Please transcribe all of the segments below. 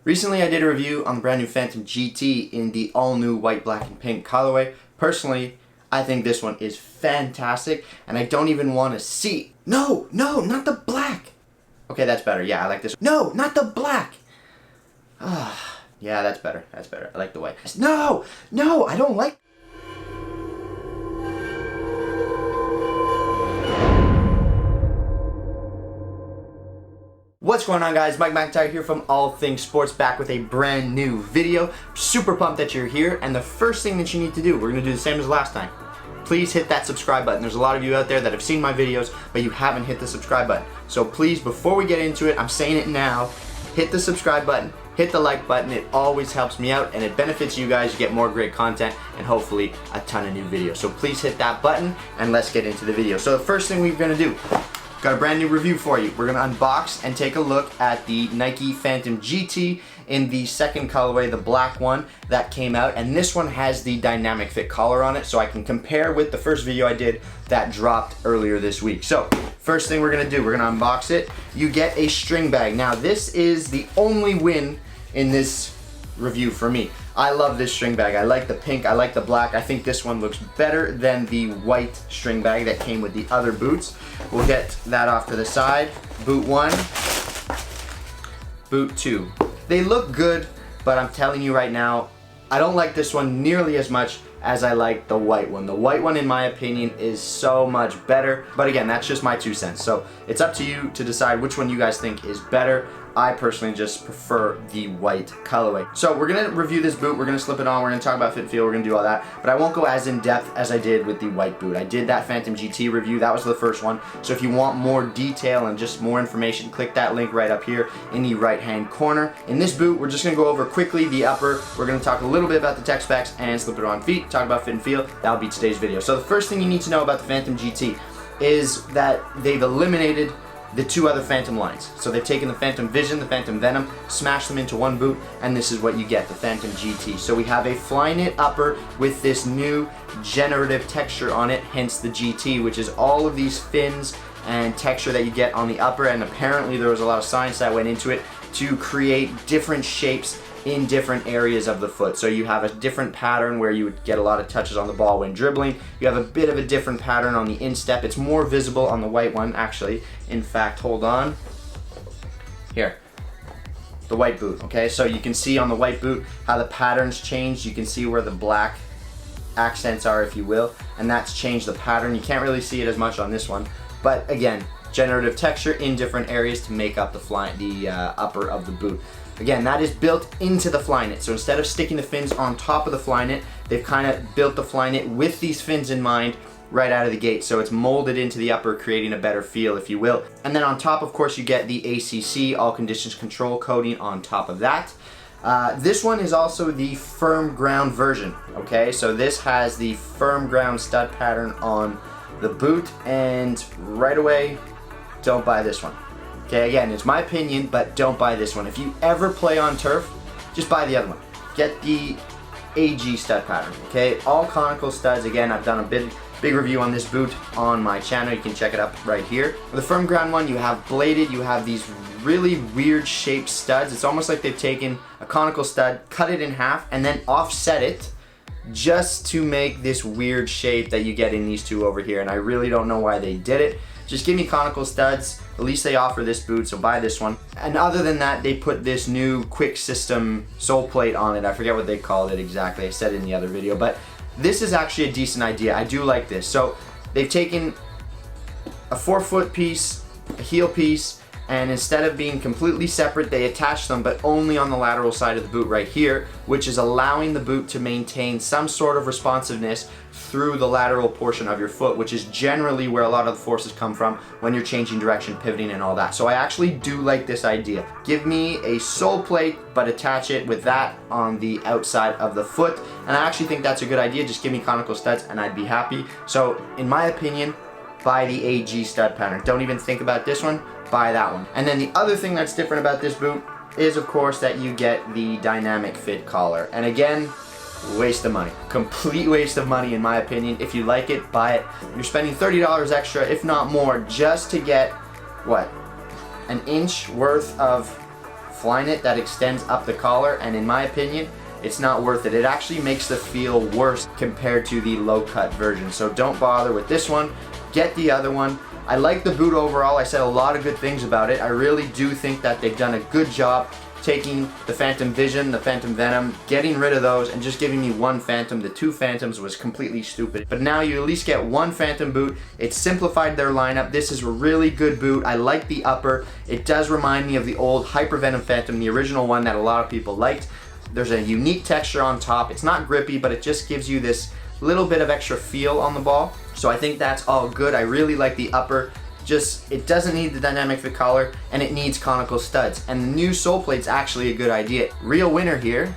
Recently I did a review on the brand new Phantom GT in the all new white, black, and pink colorway. Personally, I think this one is fantastic and I don't even want to see. No, not the black. Okay, that's better. Yeah, I like this. No, not the black. Yeah, that's better. That's better. I like the white. No, I don't like. What's going on, guys? Mike McIntyre here from All Things Sports, back with a brand new video. Super pumped that you're here, and the first thing that you need to do, we're going to do the same as last time. Please hit that subscribe button. There's a lot of you out there that have seen my videos, but you haven't hit the subscribe button. So please, before we get into it, I'm saying it now, hit the subscribe button, hit the like button. It always helps me out, and it benefits you guys. You get more great content, and hopefully a ton of new videos. So please hit that button, and let's get into the video. So the first thing we're going to do, got a brand new review for you. We're going to unbox and take a look at the Nike Phantom GT in the second colorway, the black one that came out. And this one has the dynamic fit collar on it, so I can compare with the first video I did that dropped earlier this week. So first thing we're going to do, we're going to unbox it. You get a string bag. Now this is the only win in this review for me. I love this string bag. I like the pink, I like the black. I think this one looks better than the white string bag that came with the other boots. We'll get that off to the side. Boot 1, boot 2. They look good, but I'm telling you right now, I don't like this one nearly as much as I like the white one. The white one, in my opinion, is so much better. But again, that's just my 2 cents. So it's up to you to decide which one you guys think is better. I personally just prefer the white colorway. So we're gonna review this boot, we're gonna slip it on, we're gonna talk about fit and feel, we're gonna do all that, but I won't go as in depth as I did with the white boot. I did that Phantom GT review, that was the first one. So if you want more detail and just more information, click that link right up here in the right hand corner. In this boot, we're just gonna go over quickly the upper, we're gonna talk a little bit about the tech specs and slip it on feet, talk about fit and feel. That'll be today's video. So the first thing you need to know about the Phantom GT is that they've eliminated the 2 other Phantom lines. So they've taken the Phantom Vision, the Phantom Venom, smashed them into one boot, and this is what you get, the Phantom GT. So we have a Flyknit upper with this new generative texture on it, hence the GT, which is all of these fins and texture that you get on the upper, and apparently there was a lot of science that went into it to create different shapes in different areas of the foot. So you have a different pattern where you would get a lot of touches on the ball when dribbling. You have a bit of a different pattern on the instep. It's more visible on the white one, actually. In fact, hold on. Here, the white boot, okay? So you can see on the white boot how the patterns change. You can see where the black accents are, if you will, and that's changed the pattern. You can't really see it as much on this one, but again, generative texture in different areas to make up the upper of the boot. Again, that is built into the Flyknit. So instead of sticking the fins on top of the Flyknit, they've kind of built the Flyknit with these fins in mind right out of the gate. So it's molded into the upper, creating a better feel, if you will. And then on top, of course, you get the ACC, all conditions control coating on top of that. This one is also the firm ground version, okay? So this has the firm ground stud pattern on the boot, and right away, don't buy this one. Okay, again, it's my opinion, but don't buy this one. If you ever play on turf, just buy the other one. Get the AG stud pattern, okay? All conical studs. Again, I've done a big review on this boot on my channel. You can check it up right here. For the firm ground one, you have bladed, you have these really weird shaped studs. It's almost like they've taken a conical stud, cut it in half, and then offset it just to make this weird shape that you get in these 2 over here. And I really don't know why they did it. Just give me conical studs. At least they offer this boot, so buy this one. And other than that, they put this new quick system sole plate on it. I forget what they called it exactly. I said it in the other video, but this is actually a decent idea. I do like this. So they've taken a 4-foot piece, a heel piece, and instead of being completely separate, they attach them, but only on the lateral side of the boot right here, which is allowing the boot to maintain some sort of responsiveness through the lateral portion of your foot, which is generally where a lot of the forces come from when you're changing direction, pivoting, and all that. So I actually do like this idea. Give me a sole plate, but attach it with that on the outside of the foot, and I actually think that's a good idea. Just give me conical studs and I'd be happy. So in my opinion, buy the AG stud pattern. Don't even think about this one, buy that one. And then the other thing that's different about this boot is, of course, that you get the dynamic fit collar. And again, waste of money. Complete waste of money in my opinion. If you like it, buy it. You're spending $30 extra, if not more, just to get, what, an inch worth of Flyknit that extends up the collar, and in my opinion, it's not worth it. It actually makes the feel worse compared to the low-cut version. So don't bother with this one. Get the other one. I like the boot overall. I said a lot of good things about it. I really do think that they've done a good job taking the Phantom Vision, the Phantom Venom, getting rid of those and just giving me one Phantom. The two Phantoms was completely stupid. But now you at least get one Phantom boot. It simplified their lineup. This is a really good boot. I like the upper. It does remind me of the old Hyper Venom Phantom, the original one that a lot of people liked. There's a unique texture on top. It's not grippy, but it just gives you this little bit of extra feel on the ball. So I think that's all good. I really like the upper. Just, it doesn't need the dynamic fit collar, and it needs conical studs. And the new sole plate's actually a good idea. Real winner here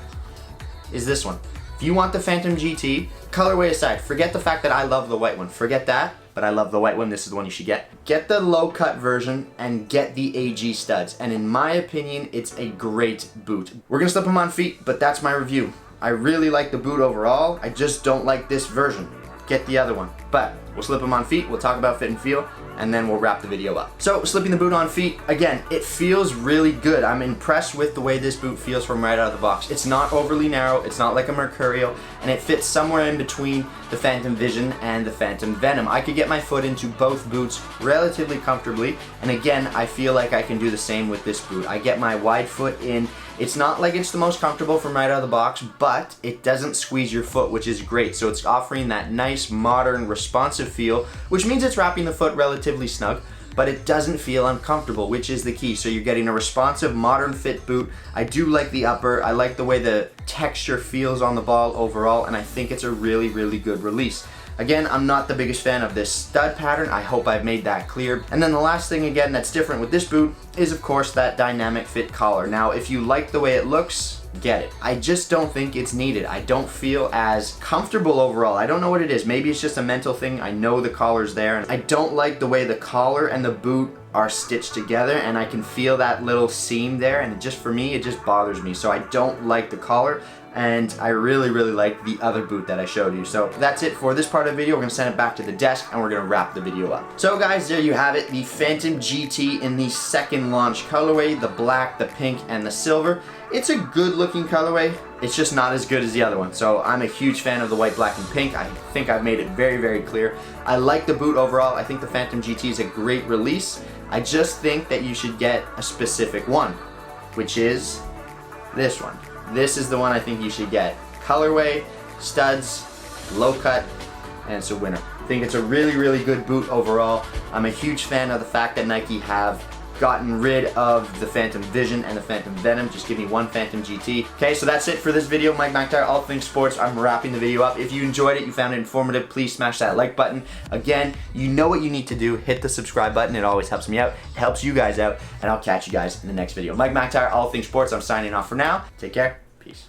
is this one. If you want the Phantom GT, colorway aside, forget the fact that I love the white one. Forget that, but I love the white one. This is the one you should get. Get the low cut version and get the AG studs. And in my opinion, it's a great boot. We're gonna slip them on feet, but that's my review. I really like the boot overall. I just don't like this version. Get the other one. But we'll slip them on feet, we'll talk about fit and feel, and then we'll wrap the video up. So slipping the boot on feet, again, it feels really good. I'm impressed with the way this boot feels from right out of the box. It's not overly narrow, it's not like a Mercurial, and it fits somewhere in between the Phantom Vision and the Phantom Venom. I could get my foot into both boots relatively comfortably, and again, I feel like I can do the same with this boot. I get my wide foot in. It's not like it's the most comfortable from right out of the box, but it doesn't squeeze your foot, which is great. So it's offering that nice, modern, responsive feel, which means it's wrapping the foot relatively snug, but it doesn't feel uncomfortable, which is the key. So you're getting a responsive, modern fit boot. I do like the upper. I like the way the texture feels on the ball overall, and I think it's a really, really good release. Again, I'm not the biggest fan of this stud pattern. I hope I've made that clear. And then the last thing again that's different with this boot is of course that dynamic fit collar. Now, if you like the way it looks, get it. I just don't think it's needed. I don't feel as comfortable overall. I don't know what it is. Maybe it's just a mental thing. I know the collar's there, and I don't like the way the collar and the boot are stitched together, and I can feel that little seam there, and just for me, it just bothers me. So I don't like the collar, and I really, really like the other boot that I showed you. So that's it for this part of the video. We're gonna send it back to the desk, and we're gonna wrap the video up. So guys, there you have it, the Phantom GT in the second launch colorway, the black, the pink, and the silver. It's a good looking colorway. It's just not as good as the other one. So I'm a huge fan of the white, black, and pink. I think I've made it very, very clear. I like the boot overall. I think the Phantom GT is a great release. I just think that you should get a specific one, which is this one. This is the one I think you should get. Colorway, studs, low cut, and it's a winner. I think it's a really, really good boot overall. I'm a huge fan of the fact that Nike have gotten rid of the Phantom Vision and the Phantom Venom. Just give me one Phantom GT. Okay, so that's it for this video. Mike McIntyre, all things sports. I'm wrapping the video up. If you enjoyed it, you found it informative, please smash that like button. Again, you know what you need to do. Hit the subscribe button. It always helps me out. It helps you guys out, and I'll catch you guys in the next video. Mike McIntyre, all things sports. I'm signing off for now. Take care. Peace.